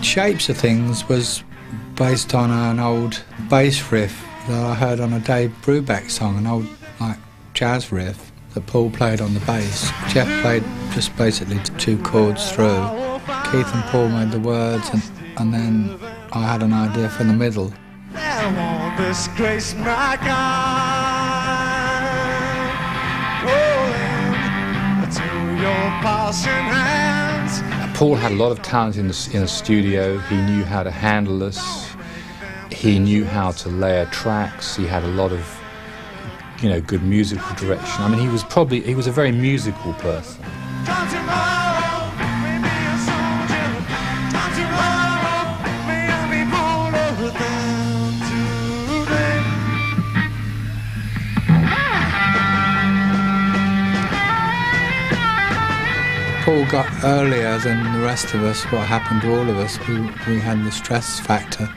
Shapes of Things was based on an old bass riff that I heard on a Dave Brubeck song, an old jazz riff that Paul played on the bass. Jeff played just basically 2 chords through. Keith and Paul made the words, and then I had an idea for the middle. I won't disgrace my kind, to your passing hands. Paul had a lot of talent in the studio. He knew how to handle us. He knew how to layer tracks. He had a lot of, good musical direction. I mean, he was a very musical person. Paul got earlier than the rest of us what happened to all of us. We had the stress factor.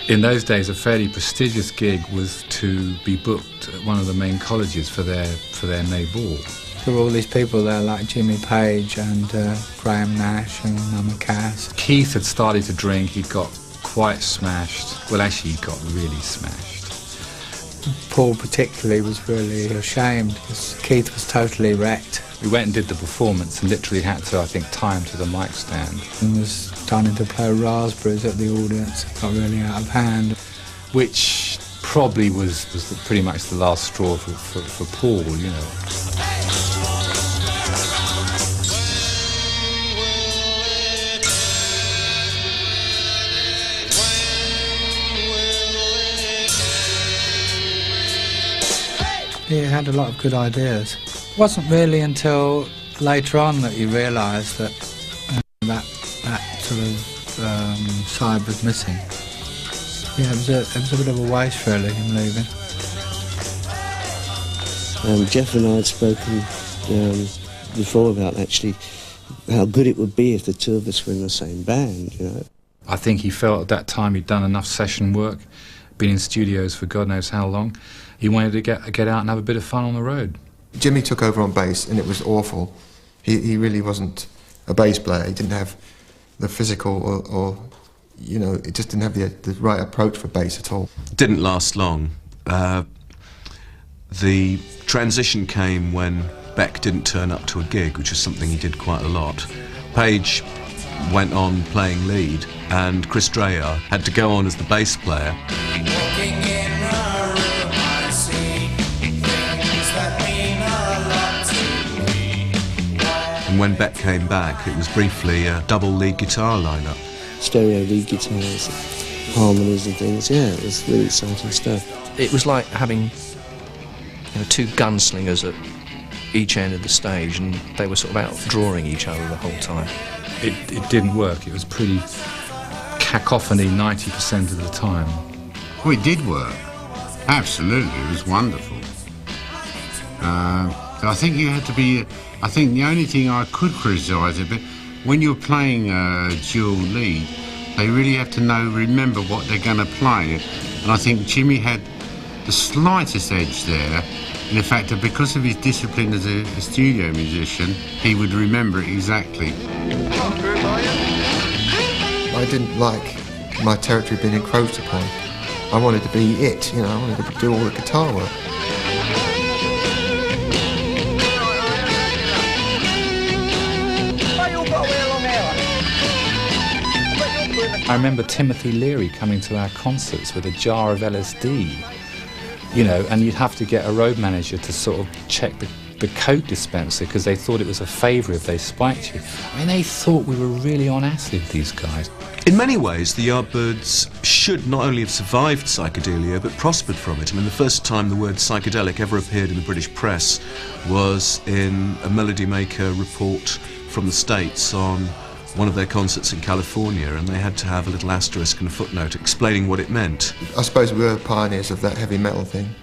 In those days, a fairly prestigious gig was to be booked at one of the main colleges for their May ball. There were all these people there like Jimmy Page and Graham Nash and Mama Cass. Keith had started to drink. He'd got quite smashed. Well, actually, he got really smashed. Paul particularly was really ashamed because Keith was totally wrecked. We went and did the performance and literally had to, I think, tie him to the mic stand. And was starting to play raspberries at the audience. It got really out of hand. Which probably was pretty much the last straw for Paul, He had a lot of good ideas. It wasn't really until later on that he realised that that sort of side was missing. Yeah, it was a bit of a waste, really, him leaving. Jeff and I had spoken before about actually how good it would be if the 2 of us were in the same band, I think he felt at that time he'd done enough session work, been in studios for God knows how long. He wanted to get out and have a bit of fun on the road. Jimmy took over on bass and it was awful. He really wasn't a bass player. He didn't have the physical or it just didn't have the right approach for bass at all. Didn't last long. The transition came when Beck didn't turn up to a gig, which is something he did quite a lot. Page went on playing lead and Chris Dreyer had to go on as the bass player. And when Beck came back, it was briefly a double lead guitar lineup. Stereo lead guitars, harmonies and things. Yeah, it was really exciting stuff. It was like having 2 gunslingers at each end of the stage, and they were sort of outdrawing each other the whole time. It didn't work. It was pretty cacophony 90% of the time. Well, it did work. Absolutely, it was wonderful. I think you had to be... I think the only thing I could criticise a bit, when you're playing dual lead, they really have to remember what they're going to play. And I think Jimmy had the slightest edge there, in the fact that because of his discipline as a studio musician, he would remember it exactly. I didn't like my territory being encroached upon. I wanted to be it, I wanted to do all the guitar work. I remember Timothy Leary coming to our concerts with a jar of LSD, and you'd have to get a road manager to sort of check the coke dispenser because they thought it was a favour if they spiked you. I mean, they thought we were really on acid, these guys. In many ways, the Yardbirds should not only have survived psychedelia, but prospered from it. I mean, the first time the word psychedelic ever appeared in the British press was in a Melody Maker report from the States on one of their concerts in California, and they had to have a little asterisk and a footnote explaining what it meant. I suppose we were pioneers of that heavy metal thing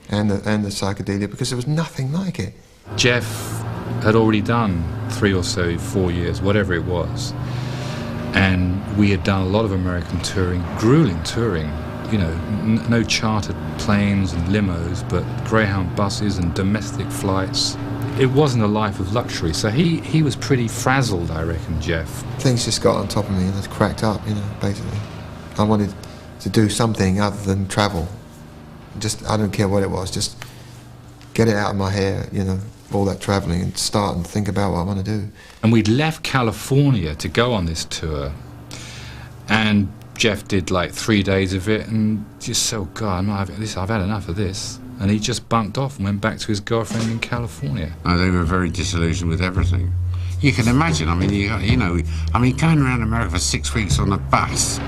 and the psychedelia because there was nothing like it. Jeff had already done 3 or so, 4 years, whatever it was, and we had done a lot of American touring, grueling touring, you know, no chartered planes and limos, but Greyhound buses and domestic flights. It wasn't a life of luxury, so he was pretty frazzled, I reckon, Jeff. Things just got on top of me and just cracked up, you know, basically. I wanted to do something other than travel. Just, I don't care what it was, just get it out of my hair, you know, all that travelling, and start and think about what I want to do. And we'd left California to go on this tour, and Jeff did like 3 days of it, and just so, God, I'm not having this, I've had enough of this. And he just bunked off and went back to his girlfriend in California. Oh, they were very disillusioned with everything. You can imagine, I mean, you know, going around America for 6 weeks on a bus,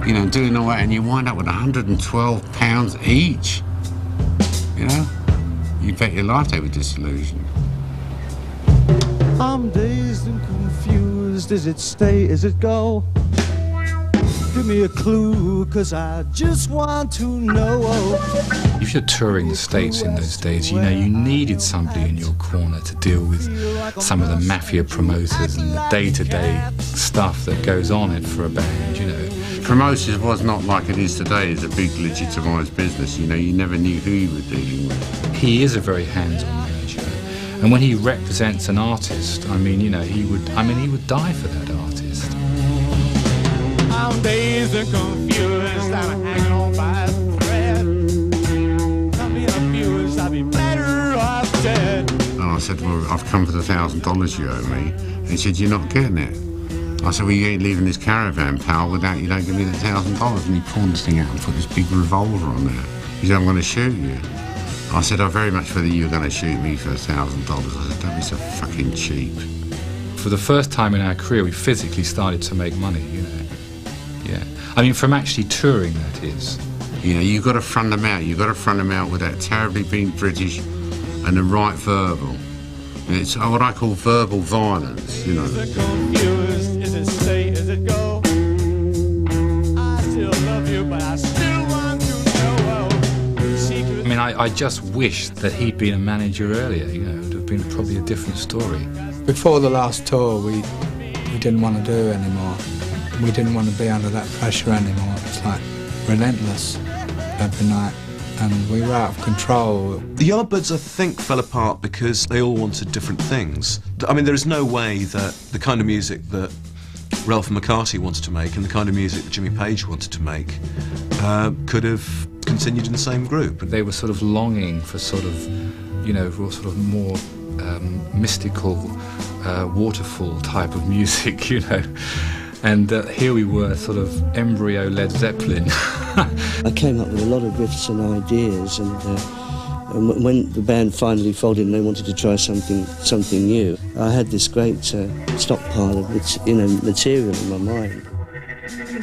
you know, doing all that, and you wind up with £112 each, you know? You bet your life they were disillusioned. I'm dazed and confused. Is it stay, is it go? Give me a clue, 'cause I just want to know. If you're touring the States in those days, you know, you needed somebody in your corner to deal with some of the mafia promoters and the day-to-day stuff that goes on for a band, you know. Promotions was not like it is today. It's a big legitimised business, you know, you never knew who you were dealing with. He is a very hands-on manager, and when he represents an artist, I mean, you know, he would die for that artist. I'm dazed and confused, I'm hanging on by a thread. I'm being abused, I'd be better off dead. And I said, well, I've come for the $1,000 you owe me. And he said, you're not getting it. I said, well, you ain't leaving this caravan, pal, without you don't give me the $1,000. And he pawned this thing out and put this big revolver on there. He said, I'm going to shoot you. I said, I very much whether you were going to shoot me for $1,000. I said, don't be so fucking cheap. For the first time in our career, we physically started to make money, you know. Yeah. I mean, from actually touring, that is. You know, you've got to front them out. You've got to front them out without terribly being British and the right verbal. And it's what I call verbal violence, you know. Is it confused? Is it stay? Is it go? I still love you, but I still want to know. I mean, I just wish that he'd been a manager earlier, you know. It would have been probably a different story. Before the last tour, we didn't want to do anymore. We didn't want to be under that pressure anymore. It's like relentless every night, and we were out of control. The Yardbirds, I think, fell apart because they all wanted different things. I mean, there is no way that the kind of music that Ralph McCarthy wanted to make and the kind of music that Jimmy Page wanted to make could have continued in the same group. They were sort of longing for sort of, you know, for sort of more mystical, waterfall type of music, you know. And here we were, sort of embryo Led Zeppelin. I came up with a lot of riffs and ideas, and when the band finally folded and they wanted to try something new, I had this great stockpile of material in my mind.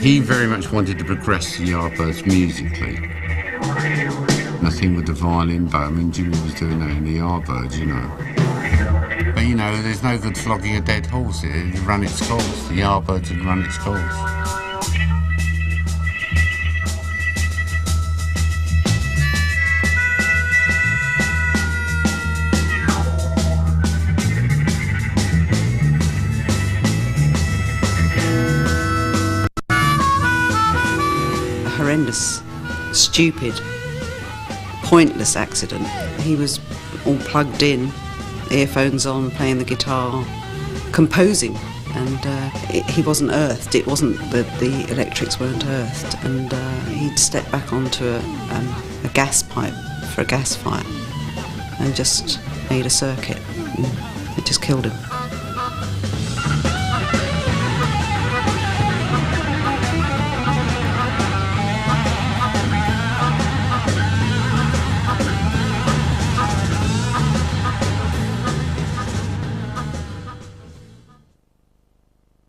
He very much wanted to progress the Yardbirds musically. Nothing with the violin, but I mean, Jimmy was doing that in the Yardbirds, you know. But you know, there's no good flogging a dead horse. It would run its course. The Yardbirds would run its course. A horrendous, stupid, pointless accident. He was all plugged in, earphones on, playing the guitar, composing, and he wasn't earthed. It wasn't the electrics weren't earthed, and he'd stepped back onto a gas pipe for a gas fire and just made a circuit. It just killed him.